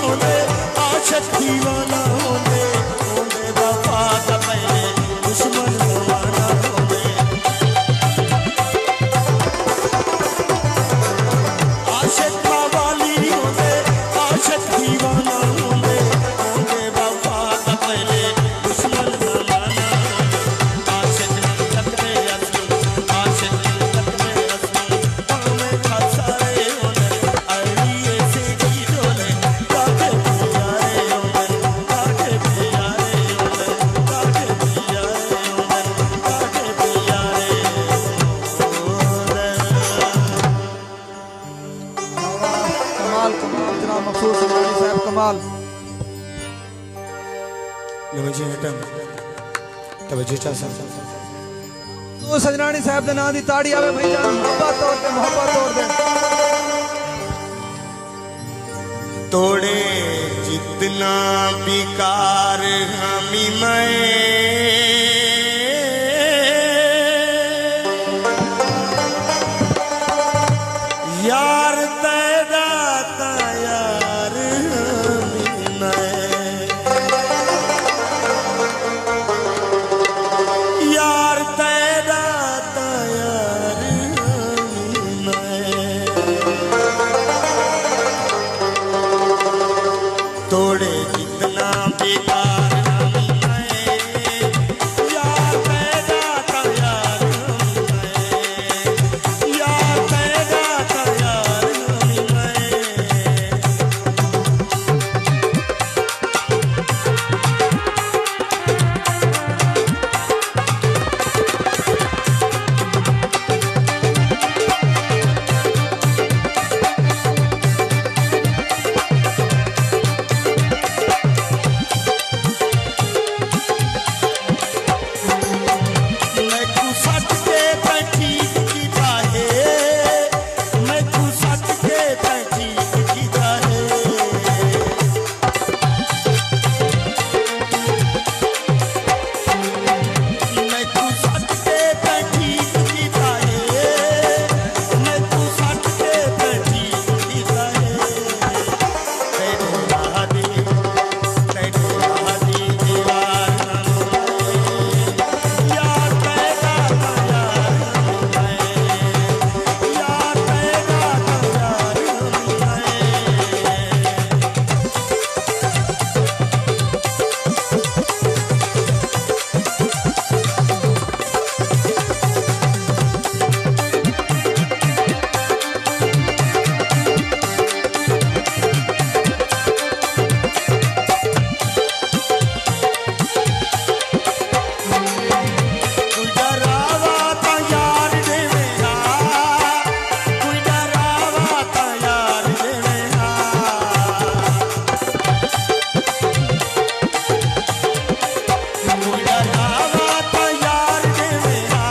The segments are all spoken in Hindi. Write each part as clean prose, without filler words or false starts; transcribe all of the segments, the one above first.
होंदे आशिक दीवाना होंदे होंदे वफा दा पहले दुश्मन जमाना होंदे आशिक वाली होंदे आशिक दीवाना होंदे होंदे वफा दा पहले दुश्मन जमाना होंदे आशिक लगदे असली आशिक लगदे असली हमें खासारे होंदे अड़िए से की डोले काके प्यारे होंदे काके प्यारे होंदे काके प्यारे होंदे काके प्यारे कमाल कमाल जनाब मखसूस सजनानी साहब कमाल नवजी हटम तवज्जो चा सा तो सजनानी साहब दे नाम दी ताड़ी आवे भाई जान मोहब्बत तोड़ दे तोड़े जितना बेकार हमी मैं यार तेरा यार हमी मैं यार तेरा यार हमी मैं तोड़े जितना बेकार हमी मैं यार तेरा यार हमी मैं यार तेरा यार हमी मैं मैं तू सट के बैठी की चाहे मैं तू सट के बैठी की चाहे मैं तू सट के बैठी की चाहे मैं तू सट के बैठी की चाहे तेरे राहती दीवार यार तेरा यार मैं यार तेरा यार मैं कोई डरावा ता यार देवेगा कोई डरावा ता यार देवेगा कोई डरावा ता यार देवेगा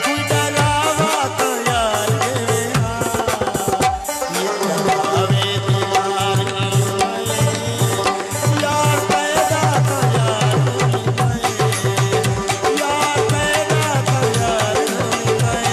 कोई डरावा ता यार देवेगा ये डरावे दीवार यार पैदा ता यार मैं यार पैदा ता यार मैं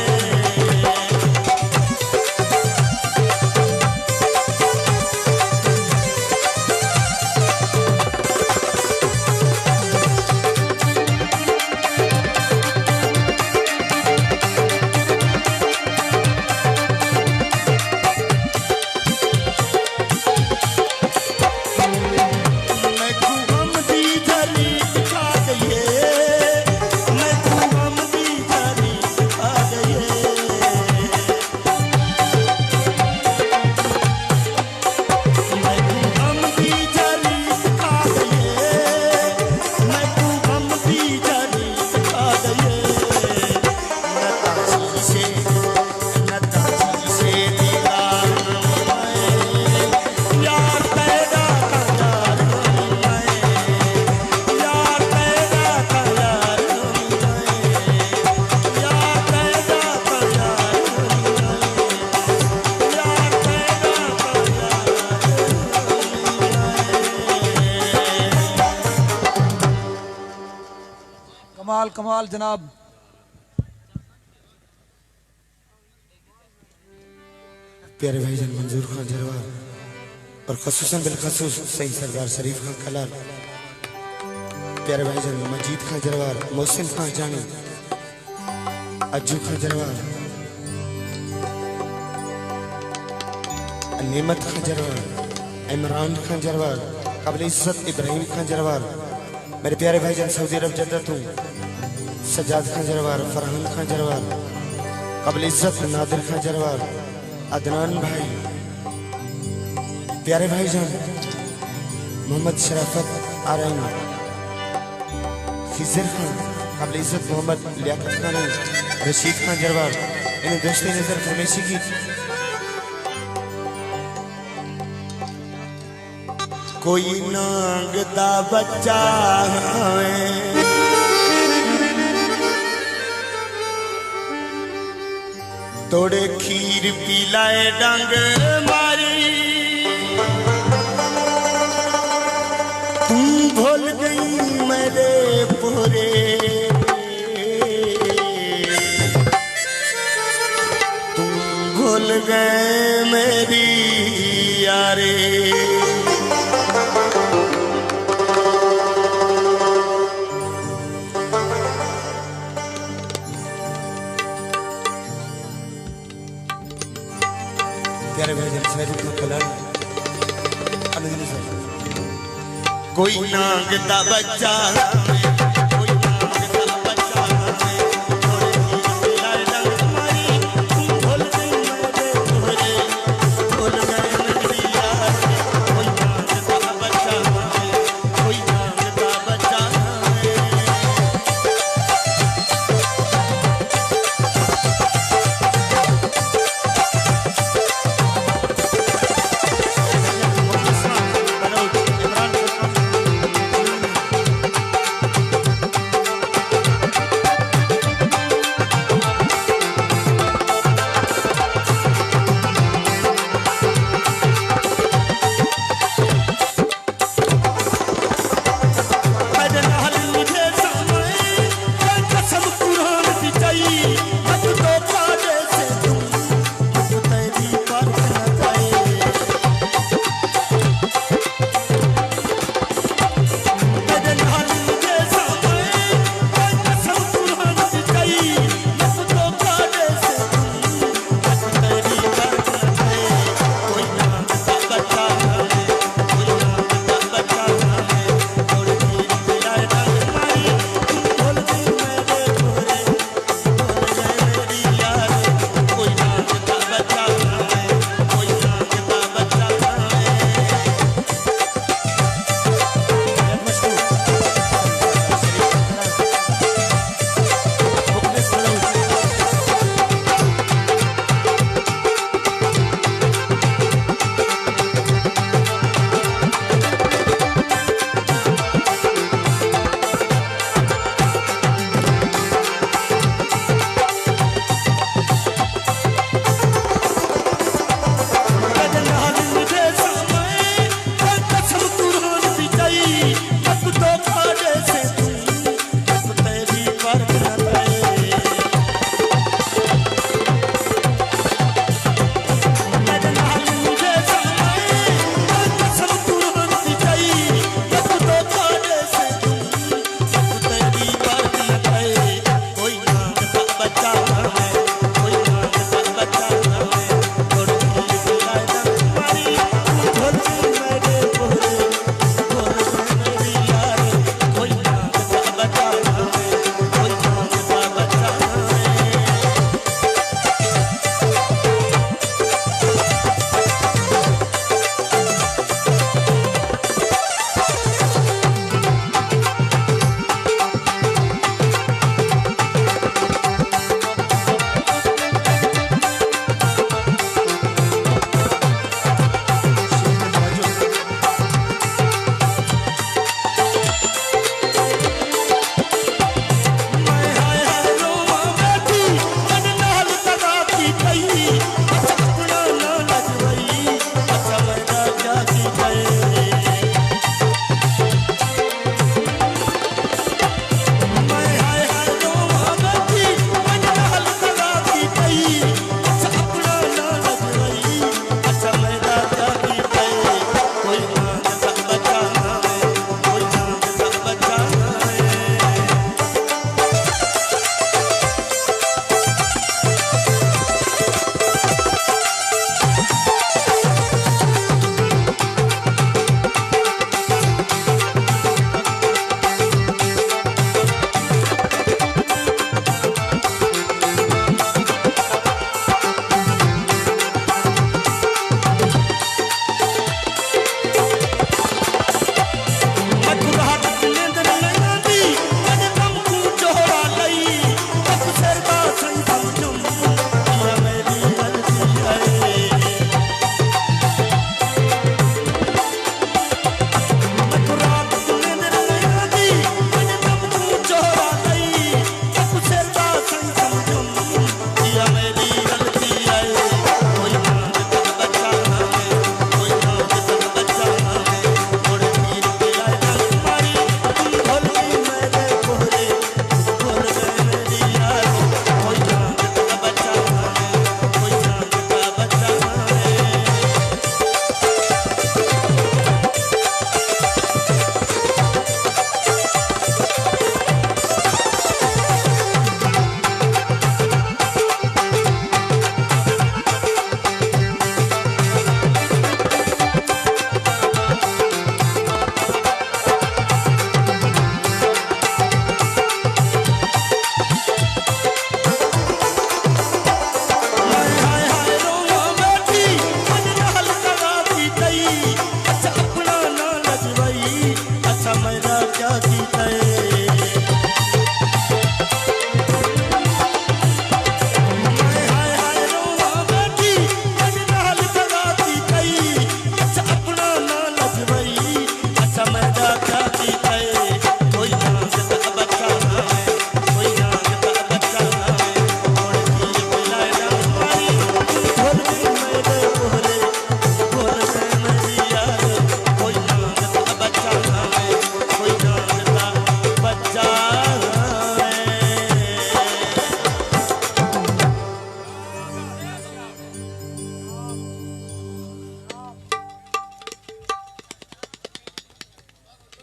मैं तू हम दी जली खा गई मैं तू हम दी जली खा गई मैं तू हम दी जली खा गई मैं तू हम दी जली खा गई नताजी से दीवार यार तेरा यार मैं यार तेरा यार मैं यार तेरा यार यार तेरा कमाल कमाल जनाब प्यारे भाईजान मंजूर खान जरवार और खसूसन बिलखसूस सही सरदार शरीफ खान कलाल, प्यारे भाईजान मजीद खान जरवार, मोहसिन खान जानी, अज्जू खान जरवार, नेमत खान जरवार, इमरान खान जरवार, काबिल इज्जत इब्राहिम खान जरवार, मेरे प्यारे भाईजान सऊदी अरब जद्दत हूँ, सज्जाद खान जरवार, फरहान खान जरवार, काबिल इज्जत नादिर खान जरवार, अदनान भाई, प्यारे भाईजान मोहम्मद शराफत आरंग, खिजर खान, काबिल इज्जत मोहम्मद लियाकत खान, रशीद खान जरवार, इन्हें दोस्ती नजर फरमेशी की। कोई नांग दा बच्चा है तोड़े खीर पिलाए डंग मारी, तुम भूल गई मेरे पूरे, तुम भूल गए मेरी यारे। प्यारे भाईजान शरीफ खान कलाल, कोई नांग दा बच्चा